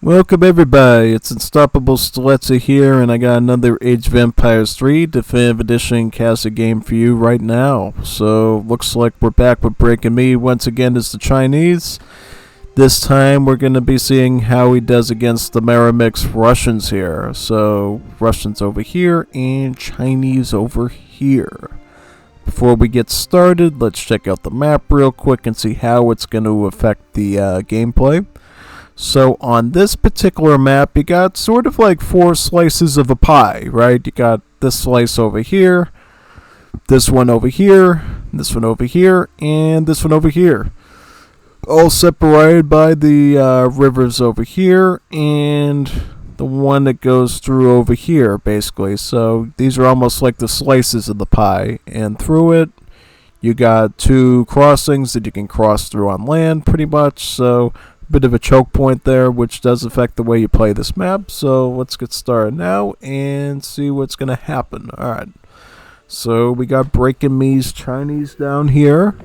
Welcome everybody, it's Unstoppable Stilezzi here, and I got another Age of Empires 3 Definitive Edition caster game for you right now. So, looks like we're back with Breaking Me once again as the Chinese. This time we're going to be seeing how he does against the XxMeramixX Russians here. So, Russians over here and Chinese over here. Before we get started, let's check out the map real quick and see how it's going to affect the gameplay. So on this particular map, you got sort of like four slices of a pie, right? You got this slice over here, this one over here, this one over here, and this one over here. All separated by the rivers over here, and the one that goes through over here, basically. So these are almost like the slices of the pie, and through it, you got two crossings that you can cross through on land, pretty much. So bit of a choke point there, which does affect the way you play this map. So let's get started now and see what's going to happen. Alright, so we got Breaking Me's Chinese down here.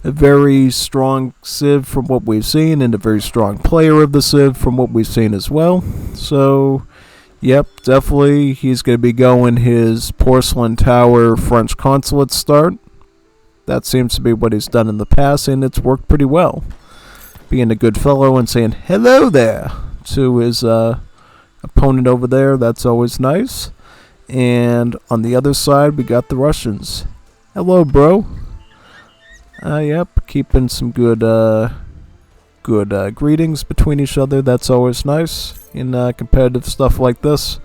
A very strong Civ from what we've seen, and a very strong player of the Civ from what we've seen as well. So, yep, definitely he's going to be going his Porcelain Tower French Consulate start. That seems to be what he's done in the past, and it's worked pretty well. Being a good fellow and saying hello there to his opponent over there, that's always nice. And on the other side, we got the Russians. Hello, bro. Yep, keeping some good greetings between each other. That's always nice in competitive stuff like this.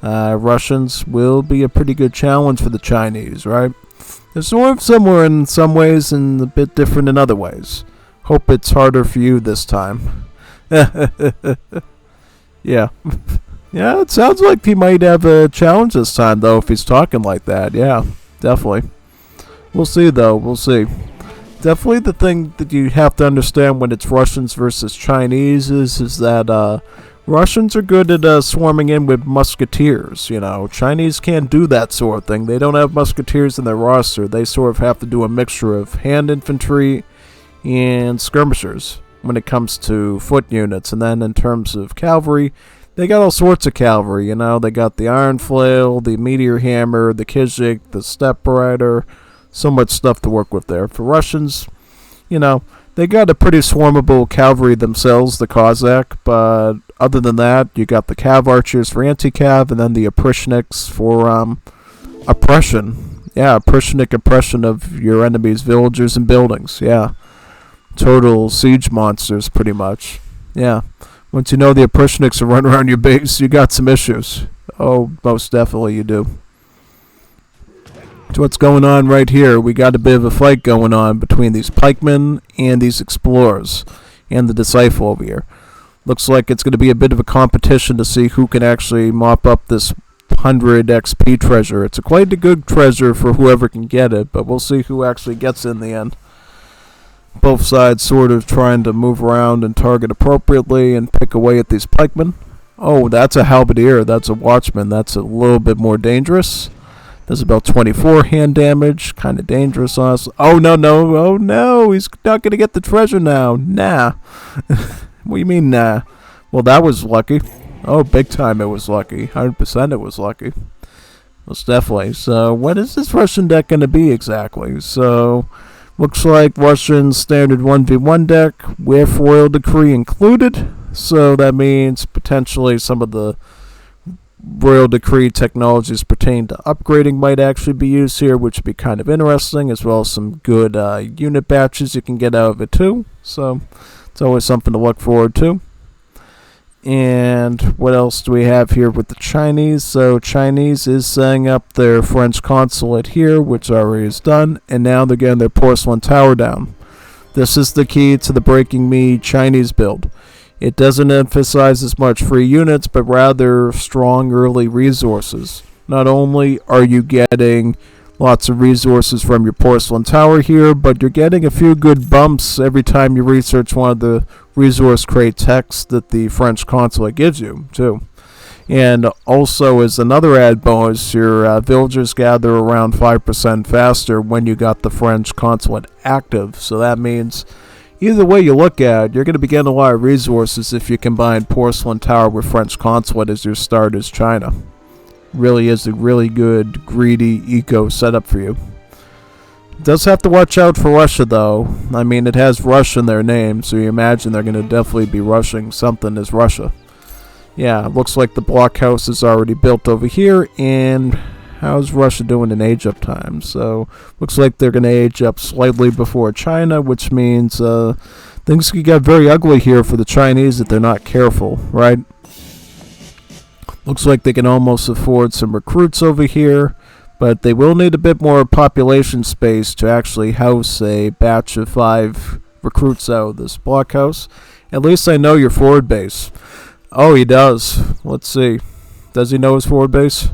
Russians will be a pretty good challenge for the Chinese, right? They're sort of similar in some ways and a bit different in other ways. Hope it's harder for you this time. Yeah. Yeah, it sounds like he might have a challenge this time, though, if he's talking like that. Yeah, definitely. We'll see, though. We'll see. Definitely the thing that you have to understand when it's Russians versus Chinese is that Russians are good at swarming in with musketeers. You know, Chinese can't do that sort of thing. They don't have musketeers in their roster. They sort of have to do a mixture of hand infantry and skirmishers when it comes to foot units. And then in terms of cavalry, they got all sorts of cavalry. You know, they got the Iron Flail, the Meteor Hammer, the Kijik, the Steppe Rider. So much stuff to work with there. For Russians, you know, they got a pretty swarmable cavalry themselves, the Cossack. But other than that, you got the Cav Archers for anti-cav, and then the Oprishniks for oppression. Yeah, Oprishnik oppression of your enemy's villagers and buildings. Yeah. Total siege monsters, pretty much. Yeah. Once you know the Oprishniks are running around your base, you got some issues. Oh, most definitely you do. So what's going on right here? We got a bit of a fight going on between these pikemen and these explorers and the disciple over here. Looks like it's going to be a bit of a competition to see who can actually mop up this 100 XP treasure. It's quite a good treasure for whoever can get it, but we'll see who actually gets it in the end. Both sides sort of trying to move around and target appropriately and pick away at these pikemen. Oh, that's a halberdier. That's a watchman. That's a little bit more dangerous. Does about 24 hand damage. Kind of dangerous, honestly. Oh, no. Oh, no. He's not going to get the treasure now. Nah. What do you mean, nah? Well, that was lucky. Oh, big time it was lucky. 100% it was lucky. Most definitely. So, what is this Russian deck going to be exactly? So, looks like Russian standard 1v1 deck with Royal Decree included. So that means potentially some of the Royal Decree technologies pertaining to upgrading might actually be used here, which would be kind of interesting, as well as some good unit batches you can get out of it too. So it's always something to look forward to. And what else do we have here with the Chinese? So Chinese is setting up their French consulate here, which already is done, and now they're getting their Porcelain Tower down. This is the key to the Breaking Me Chinese build. It doesn't emphasize as much free units, but rather strong early resources. Not only are you getting lots of resources from your Porcelain Tower here, but you're getting a few good bumps every time you research one of the resource crate texts that the French consulate gives you, too. And also, as another add bonus, your villagers gather around 5% faster when you got the French consulate active. So that means either way you look at it, you're going to be getting a lot of resources if you combine Porcelain Tower with French Consulate as your start as China. Really is a really good, greedy eco setup for you. Does have to watch out for Russia, though. I mean, it has Russia in their name, so you imagine they're going to definitely be rushing something as Russia. Yeah, looks like the blockhouse is already built over here, and how's Russia doing in age-up time? So, looks like they're going to age up slightly before China, which means things could get very ugly here for the Chinese if they're not careful, right? Looks like they can almost afford some recruits over here, but they will need a bit more population space to actually house a batch of 5 recruits out of this blockhouse. At least I know your forward base. Oh, he does. Let's see. Does he know his forward base?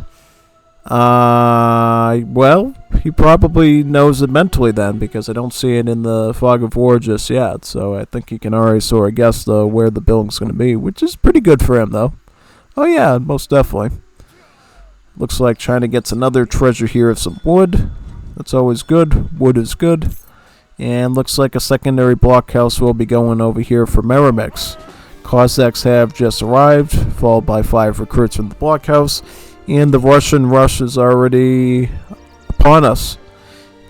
Well, he probably knows it mentally then, because I don't see it in the fog of war just yet. So I think he can already sort of guess where the building's going to be, which is pretty good for him, though. Oh yeah, most definitely. Looks like China gets another treasure here of some wood. That's always good. Wood is good. And looks like a secondary blockhouse will be going over here for Meramix. Cossacks have just arrived, followed by 5 recruits from the blockhouse. And the Russian rush is already upon us.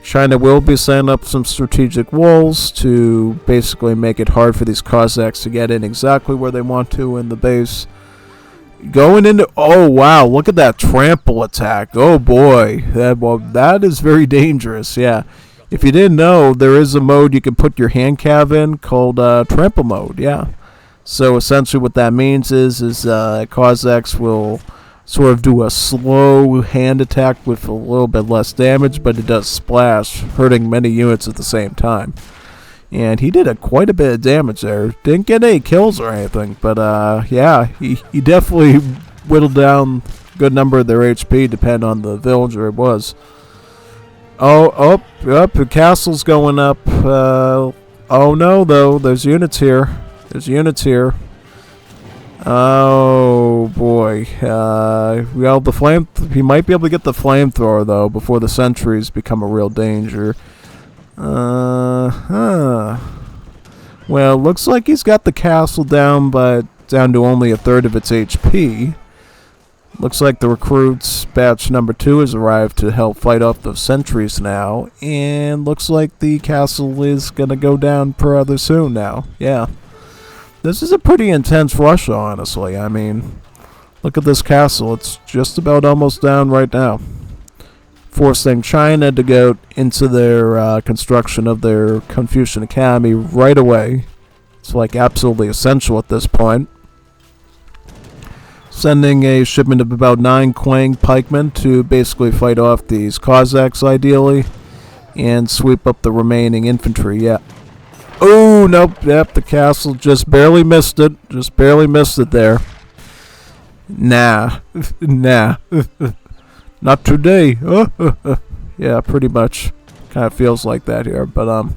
China will be setting up some strategic walls to basically make it hard for these Cossacks to get in exactly where they want to in the base. Going into... Oh, wow. Look at that trample attack. Oh, boy. That is very dangerous. Yeah. If you didn't know, there is a mode you can put your hand cav in called trample mode. Yeah. So, essentially what that means is Cossacks will sort of do a slow hand attack with a little bit less damage, but it does splash, hurting many units at the same time. And he did quite a bit of damage there. Didn't get any kills or anything, but yeah, he definitely whittled down a good number of their HP, depending on the villager it was. Oh, the castle's going up. Oh no, though, there's units here. Oh boy. Well, he might be able to get the flamethrower though before the sentries become a real danger. Well, looks like he's got the castle down, but down to only 1/3 of its HP. Looks like the recruits batch number 2 has arrived to help fight off the sentries now, and looks like the castle is gonna go down rather soon now. Yeah. This is a pretty intense Russia, honestly. I mean, look at this castle. It's just about almost down right now. Forcing China to go into their construction of their Confucian Academy right away. It's like absolutely essential at this point. Sending a shipment of about 9 Quang pikemen to basically fight off these Cossacks, ideally, and sweep up the remaining infantry. Yeah. Oh, nope. Yep, the castle just barely missed it. Just barely missed it there. Nah. Nah. Not today. Yeah, pretty much. Kind of feels like that here. But,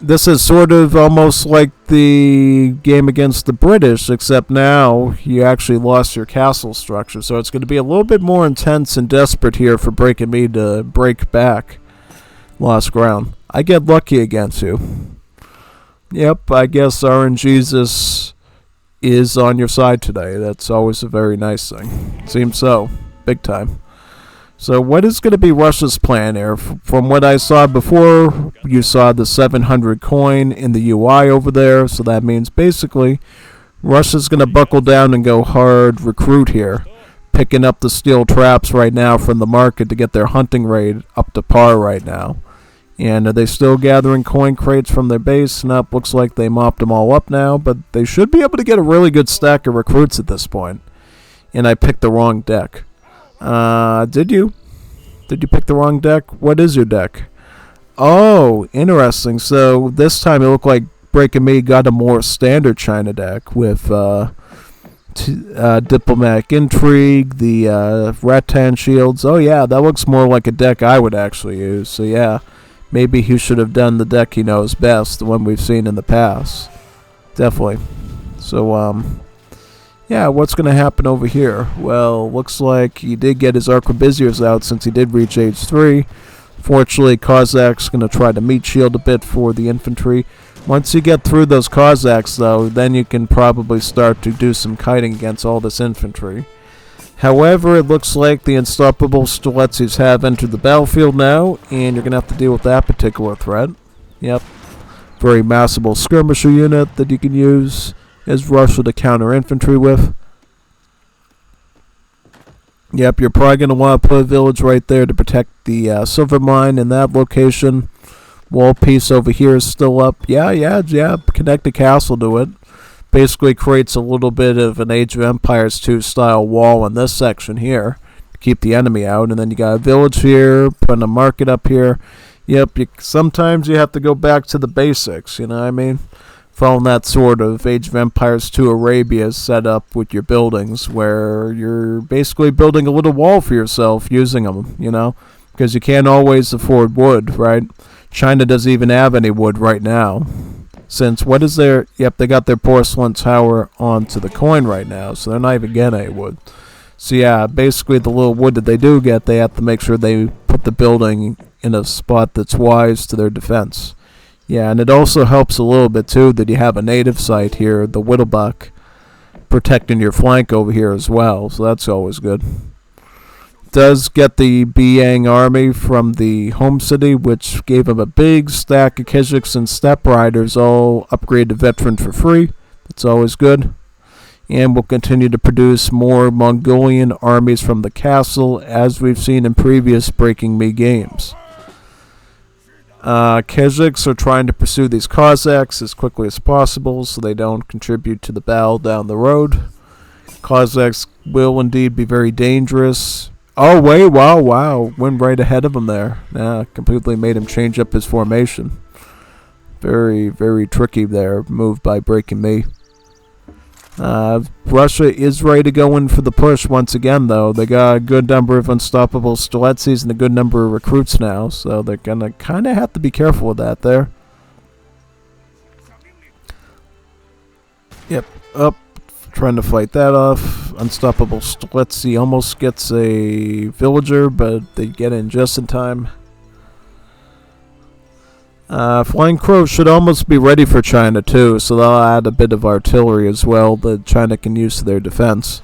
this is sort of almost like the game against the British, except now you actually lost your castle structure. So it's going to be a little bit more intense and desperate here for Breaking Me to break back lost ground. I get lucky against you. Yep, I guess RNGesus is on your side today. That's always a very nice thing. Seems so. Big time. So what is going to be Russia's plan here? From what I saw before, you saw the 700 coin in the UI over there. So that means basically Russia's going to buckle down and go hard recruit here. Picking up the steel traps right now from the market to get their hunting rate up to par right now. And are they still gathering coin crates from their base? Nope, looks like they mopped them all up now. But they should be able to get a really good stack of recruits at this point. And I picked the wrong deck. Did you? Did you pick the wrong deck? What is your deck? Oh, interesting. So this time it looked like Breaking Me got a more standard China deck with Diplomatic Intrigue, the Rattan Shields. Oh yeah, that looks more like a deck I would actually use. So yeah, maybe he should have done the deck he knows best, the one we've seen in the past. Definitely. So, yeah, what's going to happen over here? Well, looks like he did get his Arquebusiers out since he did reach age 3. Fortunately, Cossacks going to try to meat shield a bit for the infantry. Once you get through those Cossacks, though, then you can probably start to do some kiting against all this infantry. However, it looks like the unstoppable Strelitzes have entered the battlefield now, and you're going to have to deal with that particular threat. Yep. Very massive skirmisher unit that you can use as Russia to counter infantry with. Yep, you're probably going to want to put a village right there to protect the silver mine in that location. Wall piece over here is still up. Yeah. Connect a castle to it. Basically creates a little bit of an Age of Empires 2 style wall in this section here to keep the enemy out. And then you got a village here, putting a market up here. Yep, sometimes you have to go back to the basics, you know what I mean? Following that sort of Age of Empires 2 Arabia setup with your buildings, where you're basically building a little wall for yourself using them, you know? Because you can't always afford wood, right? China doesn't even have any wood right now. Since, what is their... Yep, they got their porcelain tower onto the coin right now, so they're not even getting any wood. So yeah, basically the little wood that they do get, they have to make sure they put the building in a spot that's wise to their defense. Yeah, and it also helps a little bit too that you have a native site here, the Whittlebuck, protecting your flank over here as well, so that's always good. Does get the Biang army from the home city, which gave him a big stack of Kijiks and Steppe Riders, all upgraded to veteran for free. That's always good. And we'll continue to produce more Mongolian armies from the castle, as we've seen in previous Breaking Me games. Kijiks are trying to pursue these Cossacks as quickly as possible so they don't contribute to the battle down the road. Cossacks will indeed be very dangerous. Oh, wait, wow. Went right ahead of him there. Yeah, completely made him change up his formation. Very, very tricky there, move by Breaking Me. Russia is ready to go in for the push once again, though. They got a good number of unstoppable Strelitzes and a good number of recruits now, so they're going to kind of have to be careful with that there. Yep, up, trying to fight that off. Unstoppable Strelitze almost gets a villager, but they get in just in time. Flying Crow should almost be ready for China too, so they'll add a bit of artillery as well that China can use to their defense.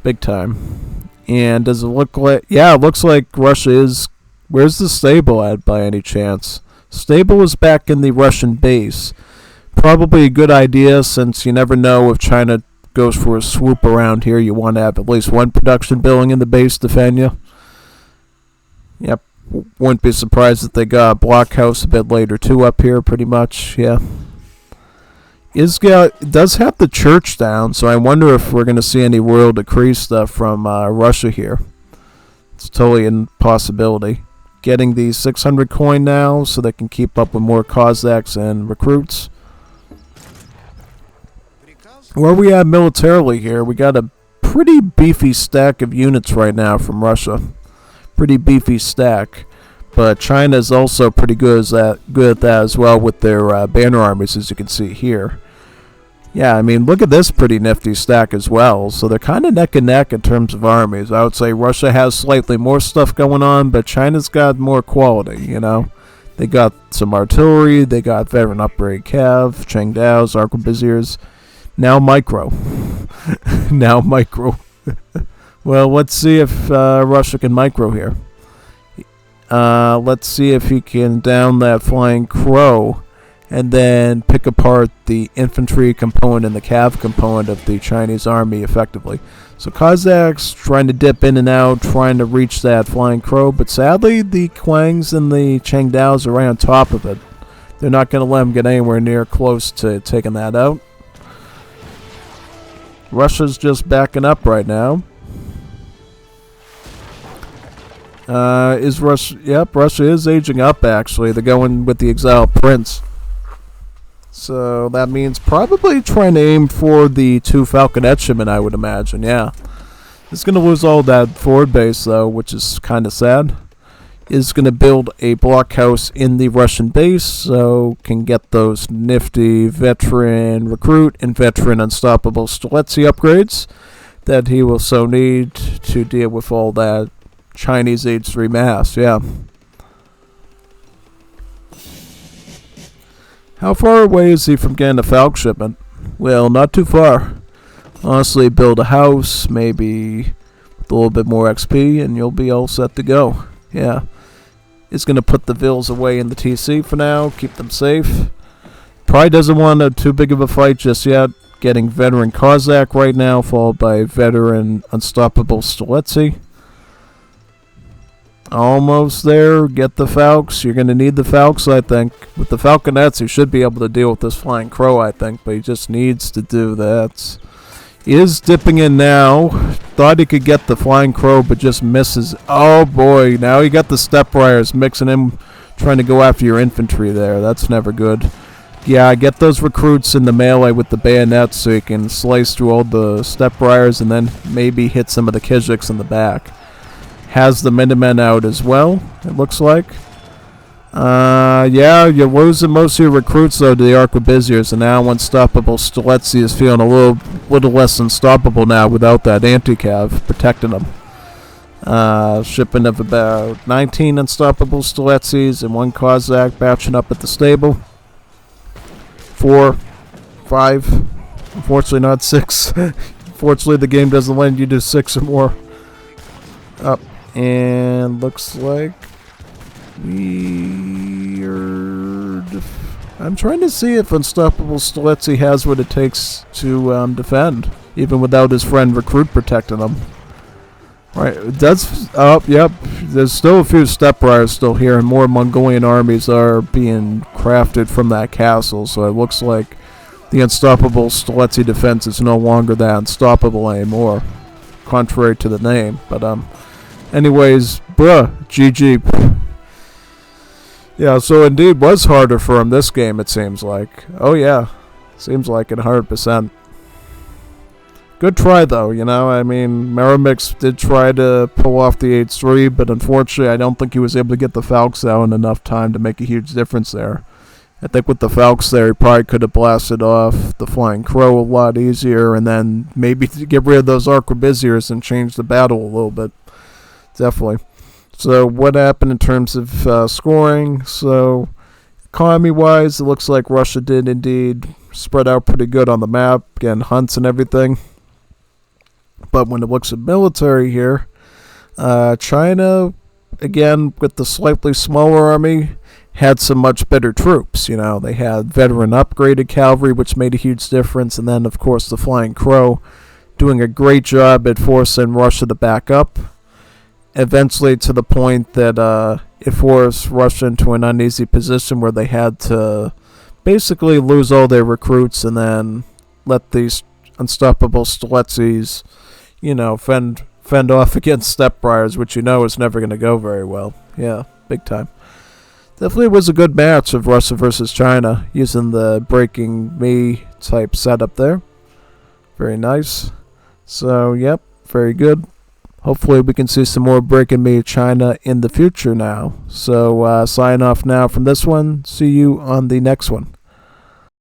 Big time. And does it look like... Yeah, it looks like Russia is... Where's the stable at by any chance? Stable is back in the Russian base. Probably a good idea, since you never know if China goes for a swoop around here. You want to have at least one production building in the base to defend you. Yep. Wouldn't be surprised if they got a blockhouse a bit later too up here, pretty much. Yeah. It does have the church down, so I wonder if we're going to see any royal decree stuff from Russia here. It's totally a possibility. Getting the 600 coin now so they can keep up with more Cossacks and recruits. Where we at militarily here, we got a pretty beefy stack of units right now from Russia. Pretty beefy stack, but China is also pretty good at that as well with their banner armies, as you can see here. Yeah, I mean, look at this pretty nifty stack as well. So they're kind of neck and neck in terms of armies. I would say Russia has slightly more stuff going on, but China's got more quality, you know. They got some artillery, they got veteran upgrade cav, Chengdaos, arquebusiers, now micro. Now micro. Well, let's see if Russia can micro here. Let's see if he can down that Flying Crow and then pick apart the infantry component and the cav component of the Chinese army effectively. So Cossacks trying to dip in and out, trying to reach that Flying Crow, but sadly the Quangs and the Chengdaos are right on top of it. They're not going to let them get anywhere near close to taking that out. Russia's just backing up right now. Is Russia... Yep, Russia is aging up, actually. They're going with the exiled prince. So that means probably trying to aim for the 2 Falconetchamen, I would imagine, yeah. It's going to lose all that forward base, though, which is kind of sad. Is going to build a blockhouse in the Russian base, so can get those nifty veteran recruit and veteran unstoppable Strelitze upgrades that he will so need to deal with all that Chinese Age 3 mass, yeah. How far away is he from getting a Falc shipment? Well, not too far. Honestly, build a house, maybe with a little bit more XP, and you'll be all set to go. Yeah. He's going to put the Vills away in the TC for now, keep them safe. Probably doesn't want too big of a fight just yet. Getting veteran Kozak right now, followed by veteran Unstoppable Steletsy. Almost there. Get the Falcs. You're going to need the Falcs, I think. With the Falconets, he should be able to deal with this Flying Crow, I think. But he just needs to do that. He is dipping in now. Thought he could get the Flying Crow, but just misses. Oh, boy. Now he got the Step Riders mixing in, trying to go after your infantry there. That's never good. Yeah, get those recruits in the melee with the bayonets so you can slice through all the Step Riders and then maybe hit some of the Kijiks in the back. Has the Minutemen out as well, it looks like. Yeah, you're losing most of your recruits, though, to the Arquebusiers, and now Unstoppable Steletsy is feeling a little less unstoppable now without that anti-cav protecting them. Shipping of about 19 Unstoppable Steletsis and 1 Kozak batching up at the stable. 4, 5, unfortunately not 6. Unfortunately, the game doesn't let you do 6 or more. Up, and looks like I'm trying to see if Unstoppable Steletsy has what it takes to defend, even without his friend Recruit protecting him. Right, that's yep. There's still a few Step Riders still here, and more Mongolian armies are being crafted from that castle. So it looks like the Unstoppable Steletsy defense is no longer that unstoppable anymore, contrary to the name. But anyways, GG. Yeah, so indeed was harder for him this game. It seems like. Oh yeah, seems like it 100%. Good try, though, you know. I mean, Meramix did try to pull off the 8-3, but unfortunately I don't think he was able to get the Falcs out in enough time to make a huge difference there. I think with the Falcs there, he probably could have blasted off the Flying Crow a lot easier, and then maybe to get rid of those Arquebusiers and change the battle a little bit. Definitely. So what happened in terms of scoring? So economy-wise, it looks like Russia did indeed spread out pretty good on the map, getting hunts and everything. But when it looks at military here, China, again, with the slightly smaller army, had some much better troops. You know, they had veteran upgraded cavalry, which made a huge difference. And then, of course, the Flying Crow doing a great job at forcing Russia to back up. Eventually to the point that it forced Russia into an uneasy position where they had to basically lose all their recruits and then let these Unstoppable Steletsis, you know, fend off against Step Riders, which you know is never going to go very well. Yeah, big time. Definitely was a good match of Russia versus China, using the Breaking Me type setup there. Very nice. So, yep, very good. Hopefully we can see some more Breaking Me China in the future now. So, sign off now from this one. See you on the next one.